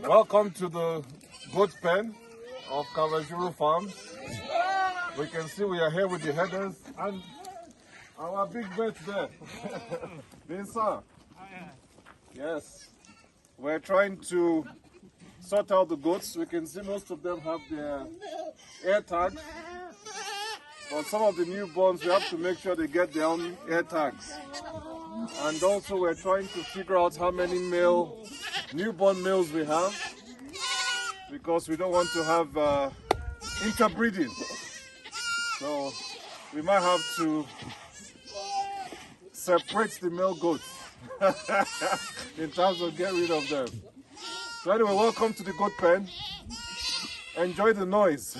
Welcome to the goat pen of Kava Jaru Farms. We can see we are here with the headers and our big vet there. Vinsa. Yes. We're trying to sort out the goats. We can see most of them have their air tags. But some of the newborns, we have to make sure they get their own air tags. And also we're trying to figure out how many newborn males we have, because we don't want to have interbreeding. So we might have to separate the male goats in terms of getting rid of them. So anyway, welcome to the goat pen. Enjoy the noise.